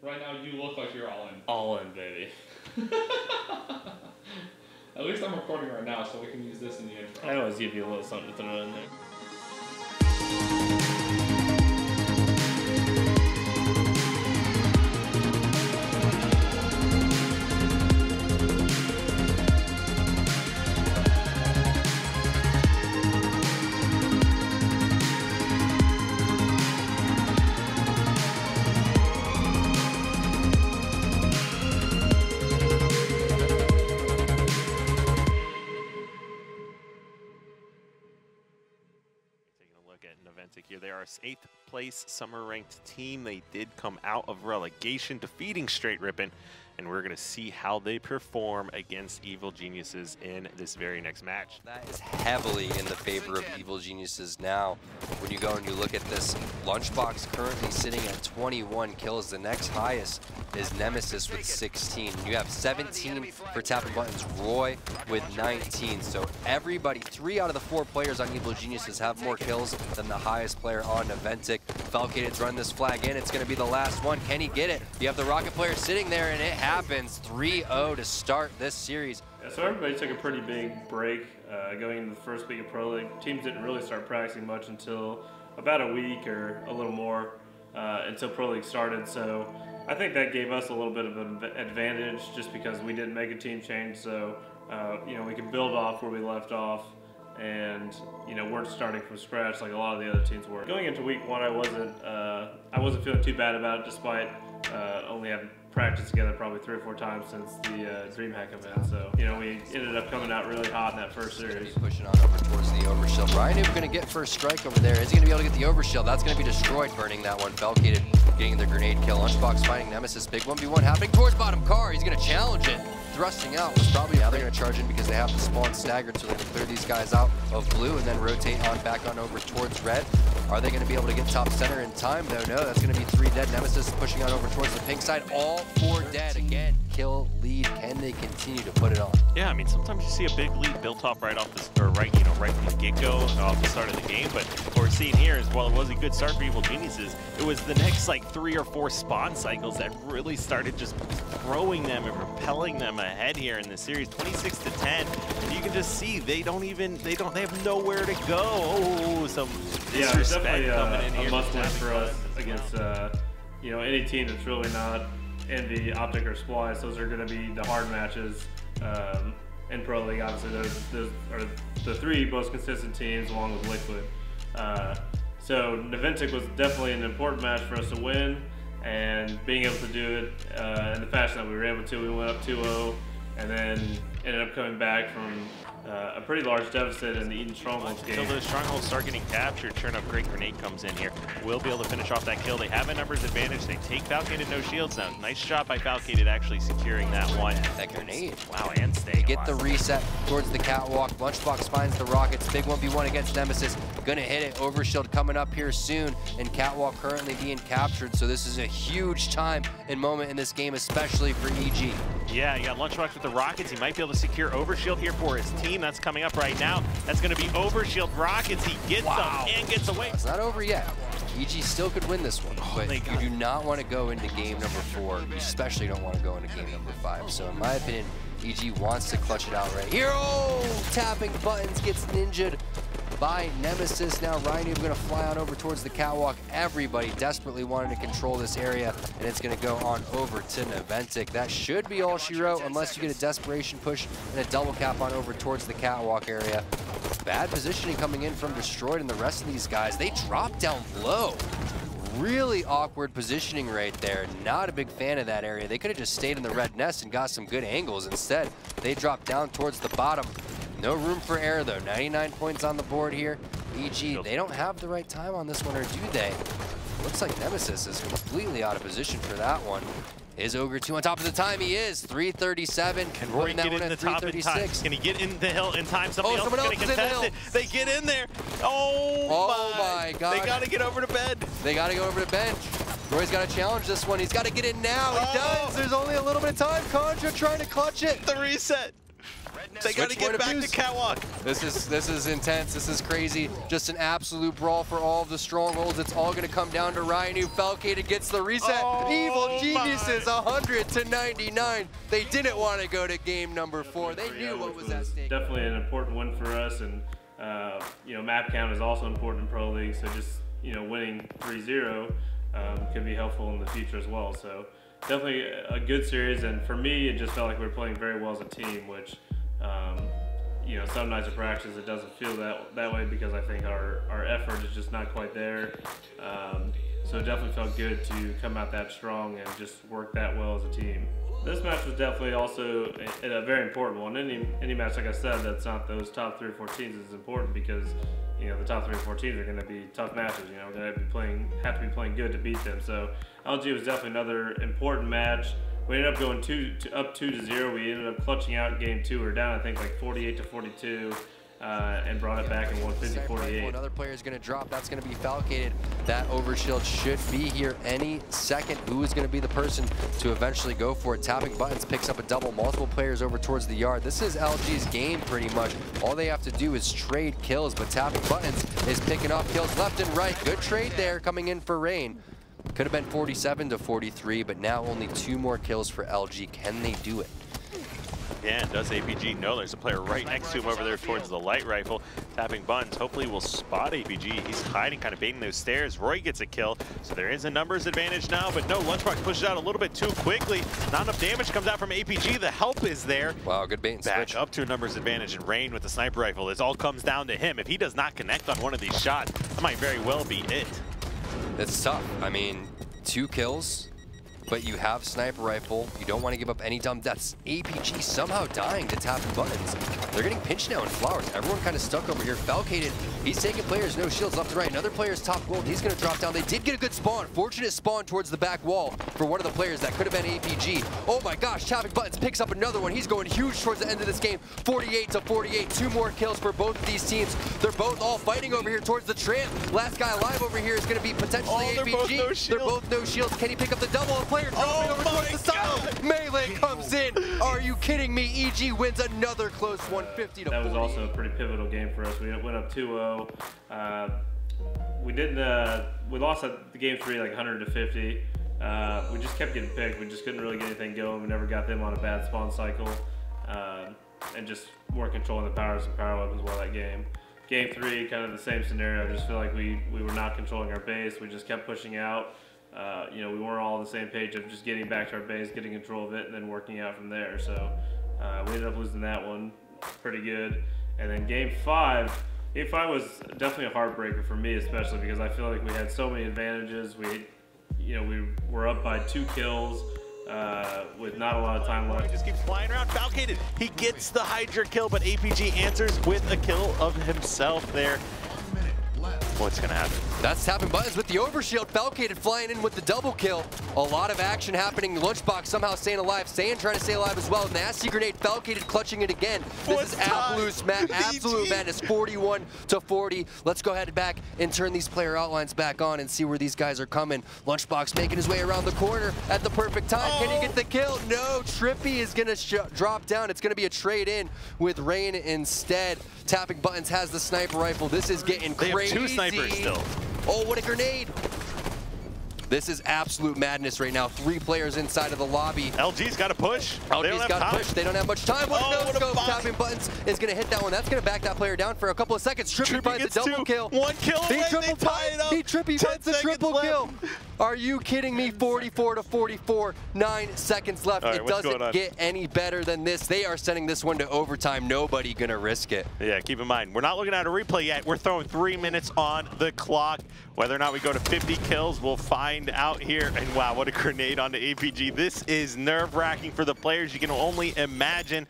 Right now, you look like you're all in. All in, baby. At least I'm recording right now, so we can use this in the intro. I always give you a little something to throw in there. Here they are, 8th place summer ranked team. They did come out of relegation, defeating Straight Rippin', and we're going to see how they perform against Evil Geniuses in this very next match. That is heavily in the favor of Evil Geniuses now. When you go and you look at this, Lunchbox currently sitting at 21 kills. The next highest is Nemesis with 16. You have 17 for Tapping Buttons, Roy with 19. So everybody, 3 out of the 4 players on Evil Geniuses have more kills than the highest player on Naventic. Falcated's run this flag in. It's going to be the last one. Can he get it? You have the Rocket player sitting there, and it happens. 3-0 to start this series. Yeah, so everybody took a pretty big break going into the first week of Pro League. Teams didn't really start practicing much until about a week or a little more until Pro League started. So I think that gave us a little bit of an advantage just because we didn't make a team change. So you know, we could build off where we left off, and you know, weren't starting from scratch like a lot of the other teams were. Going into week 1, I wasn't feeling too bad about it, despite only having practiced together probably 3 or 4 times since the DreamHack event. So you know, we ended up coming out really hot in that first series. Pushing on over towards the overshield. Ryan going to get first strike over there. Is he going to be able to get the overshield? That's going to be destroyed, burning that one. Falcated getting the grenade kill. Lunchbox fighting Nemesis. Big 1v1 happening towards bottom car. He's going to challenge it. Thrusting out was probably, now they're going to charge in because they have to spawn staggered, so they're going to clear these guys out of blue and then rotate on back on over towards red. Are they going to be able to get top center in time, though? No, that's going to be 3 dead. Nemesis pushing on over towards the pink side. All 4 dead again. Kill lead. Can they continue to put it on? Yeah, I mean, sometimes you see a big lead built off right off the, or right, you know, right from the get-go off the start of the game. But what we're seeing here is, while it was a good start for Evil Geniuses, it was the next like 3 or 4 spawn cycles that really started just throwing them and repelling them ahead here in the series. 26 to 10. And you can just see they have nowhere to go. Oh, some disrespect coming in here. A must-win for us against you know, any team that's really not Envy, Optic, or Splice. Those are going to be the hard matches in Pro League. Obviously, those are the 3 most consistent teams, along with Liquid. So Naventic was definitely an important match for us to win, and being able to do it in the fashion that we were able to. We went up 2-0, and then ended up coming back from a pretty large deficit in the Eden Strongholds game. Until those strongholds start getting captured, sure enough, great grenade comes in here. We'll be able to finish off that kill. They have a numbers advantage. They take Falcated, no shields now. Nice job by Falcated actually securing that one. That grenade. Wow, and staying Get the reset towards the catwalk. Lunchbox finds the rockets. Big 1v1 against Nemesis. Gonna hit it. Overshield coming up here soon, and catwalk currently being captured. So this is a huge time and moment in this game, especially for EG. Yeah, you got Lunchbox with the rockets. He might be able to secure overshield here for his team. That's coming up right now. That's going to be overshield rockets. He gets them and gets away. It's not over yet. EG still could win this one, but you do not want to go into game number 4. You especially don't want to go into game number 5. So in my opinion, EG wants to clutch it out right here. Oh, Tapping Buttons gets ninja'd by Nemesis. Now Ryan going to fly on over towards the catwalk. Everybody desperately wanting to control this area, and it's going to go on over to Naventic. That should be all she wrote, unless you get a desperation push and a double cap on over towards the catwalk area. Bad positioning coming in from Destroyed and the rest of these guys. They drop down low. Really awkward positioning right there. Not a big fan of that area. They could have just stayed in the red nest and got some good angles. Instead, they dropped down towards the bottom. No room for error though. 99 points on the board here. EG, they don't have the right time on this one, or do they? Looks like Nemesis is completely out of position for that one. Is Ogre 2 on top of the time? He is. 337. Can Roy get in the top in time? Can he get in the hill in time? Somebody else is going to contest it. They get in there. Oh my God. They got to get over to bed. They got to go over to bench. Roy's got to challenge this one. He's got to get in now. He does. There's only a little bit of time. Contra trying to clutch it. The reset. They got to get back to catwalk. This is intense. This is crazy. Just an absolute brawl for all of the strongholds. It's all going to come down to Ryan, who Falcated gets the reset. Evil Geniuses 100 to 99. They didn't want to go to game number 4. They knew what was at stake. Definitely an important win for us, and you know, map count is also important in Pro League. So just, you know, winning 3-0 can be helpful in the future as well. So definitely a good series, and for me, it just felt like we were playing very well as a team, which you know, some nights of practice it doesn't feel that way because I think our effort is just not quite there. So it definitely felt good to come out that strong and just work that well as a team. This match was definitely also a very important one. Any match, like I said, that's not those top 3 or 4 teams is important because, you know, the top 3 or 4 teams are going to be tough matches. You know, we're going to have to be playing good to beat them. So LG was definitely another important match. We ended up going up 2-0. We ended up clutching out game 2. We were down, I think, like 48 to 42, and brought it back and won 50-48. Another player is going to drop. That's going to be Falcated. That overshield should be here any second. Who is going to be the person to eventually go for it? Tapping Buttons picks up a double. Multiple players over towards the yard. This is LG's game pretty much. All they have to do is trade kills, but Tapping Buttons is picking off kills left and right. Good trade there coming in for Rain. Could have been 47 to 43, but now only 2 more kills for LG. Can they do it? Yeah, does APG know there's a player right next to him over there towards the light rifle? Tapping Buttons hopefully will spot APG. He's hiding, kind of baiting those stairs. Roy gets a kill, so there is a numbers advantage now, but no, Lunchbox pushes out a little bit too quickly. Not enough damage comes out from APG. The help is there. Wow, good bait and switch. Back up to a numbers advantage, and Rain with the sniper rifle. This all comes down to him. If he does not connect on one of these shots, that might very well be it. It's tough. I mean, 2 kills, but you have sniper rifle. You don't want to give up any dumb deaths. APG somehow dying to Tapping Buttons. They're getting pinched now in flowers. Everyone kind of stuck over here. Falcated, he's taking players, no shields left to right. Another player's top gold. He's going to drop down. They did get a good spawn. Fortunate spawn towards the back wall for one of the players. That could have been APG. Oh my gosh, Tapping Buttons picks up another one. He's going huge towards the end of this game. 48 to 48. 2 more kills for both of these teams. They're both all fighting over here towards the tramp. Last guy alive over here is going to be potentially APG. They're both no shields. Can he pick up the double? A player dropping over towards the side. Melee comes in. Are you kidding me? EG wins another close one, 50 to 40. That was also a pretty pivotal game for us. We went up 2-0. We lost at the game 3 like 100 to 50. We just kept getting picked. We just couldn't really get anything going. We never got them on a bad spawn cycle, and just more controlling the powers and power weapons well that game. Game 3, kind of the same scenario. I just feel like we were not controlling our base. We just kept pushing out. You know, we weren't all on the same page of just getting back to our base, getting control of it, and then working out from there. So we ended up losing that one pretty good. And then game 5 was definitely a heartbreaker for me, especially because I feel like we had so many advantages. We were up by 2 kills with not a lot of time left. He just keeps flying around. Falcated, he gets the Hydra kill, but APG answers with a kill of himself there. What's gonna happen? That's Tapping Buttons with the overshield. Falcated flying in with the double kill. A lot of action happening. Lunchbox somehow staying alive. Saiyan trying to stay alive as well. Nasty grenade. Falcated clutching it again. This is absolute madness. 41 to 40. Let's go ahead and back and turn these player outlines back on and see where these guys are coming. Lunchbox making his way around the corner at the perfect time. Can he get the kill? No. Trippy is gonna drop down. It's gonna be a trade in with Rain instead. Tapping Buttons has the sniper rifle. This is getting crazy. They have 2 snipers still. Oh, what a grenade! This is absolute madness right now. 3 players inside of the lobby. LG's got to push. LG's got to push. They don't have much time. What a no-scope. Tapping Buttons is going to hit that one. That's going to back that player down for a couple of seconds. Trippy finds the double kill. 1 kill away. Trippy finds the triple kill. Are you kidding me? 44 to 44. 9 seconds left. Right, it doesn't get any better than this. They are sending this one to overtime. Nobody going to risk it. Yeah, keep in mind, we're not looking at a replay yet. We're throwing 3 minutes on the clock. Whether or not we go to 50 kills, we'll find out here. And wow, what a grenade onto APG. This is nerve-wracking for the players. You can only imagine.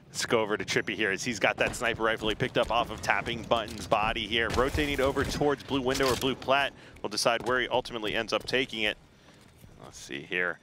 Let's go over to Trippy here as he's got that sniper rifle he picked up off of Tapping Buttons' body here. Rotating over towards Blue Window or Blue Plat. We'll decide where he ultimately ends up taking it. Let's see here.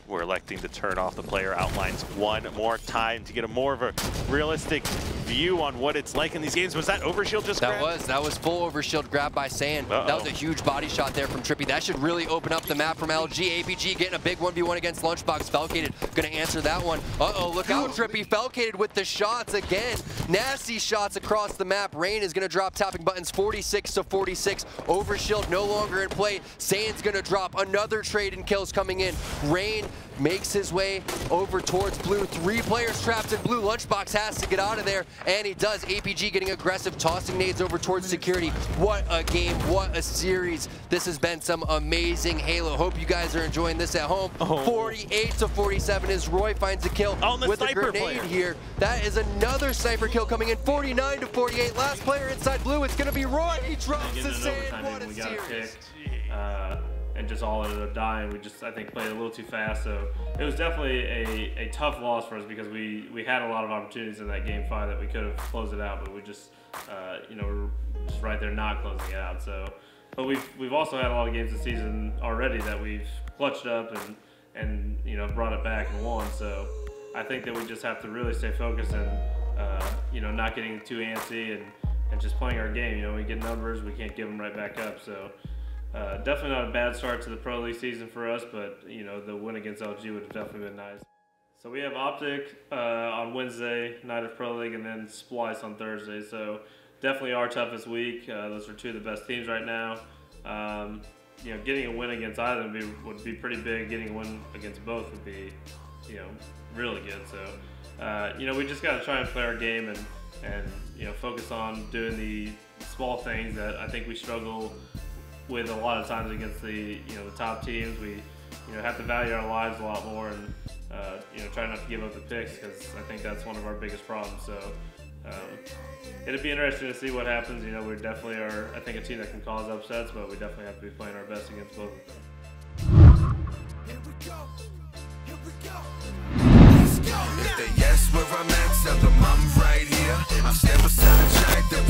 We're electing to turn off the player outlines one more time to get a more of a realistic view on what it's like in these games. Was that overshield just grabbed? That was full overshield grab by Sand. That was a huge body shot there from Trippy. That should really open up the map from LG. APG getting a big 1v1 against Lunchbox. Falcated gonna answer that one. Uh-oh, look out, Trippy. Falcated with the shots again. Nasty shots across the map. Rain is gonna drop tapping buttons 46 to 46. Overshield no longer in play. Sand's gonna drop another trade and kills coming in. Rain makes his way over towards blue. 3 players trapped in blue. Lunchbox has to get out of there, and he does. APG getting aggressive, tossing nades over towards security. What a game, what a series. This has been some amazing Halo. Hope you guys are enjoying this at home. 48 to 47 as Roy finds a kill with a grenade here. That is another sniper kill coming in. 49 to 48. Last player inside blue, it's going to be Roy. He drops the Sand. What a series. And just all ended up dying. We just, I think, played a little too fast. So it was definitely a tough loss for us because we had a lot of opportunities in that game 5 that we could have closed it out, but we just, you know, we're just right there not closing it out. So, but we've also had a lot of games this season already that we've clutched up and you know, brought it back and won. So I think that we just have to really stay focused and you know, not getting too antsy and just playing our game. You know, we get numbers, we can't give them right back up. So. Definitely not a bad start to the Pro League season for us, but you know, the win against LG would have definitely been nice. So we have Optic on Wednesday, night of Pro League, and then Splice on Thursday. So definitely our toughest week. Those are 2 of the best teams right now. You know, getting a win against either of them would be pretty big. Getting a win against both would be, you know, really good. So you know, we just got to try and play our game and you know, focus on doing the small things that I think we struggle with a lot of times against the the top teams. We have to value our lives a lot more and try not to give up the picks, because I think that's one of our biggest problems. So it'd be interesting to see what happens. You know, we definitely are, I think, a team that can cause upsets, but we definitely have to be playing our best against both of them. Here we go. Here we go. Let's go. If they ask where I'm at, tell them I'm right here. I'm stand beside Jack.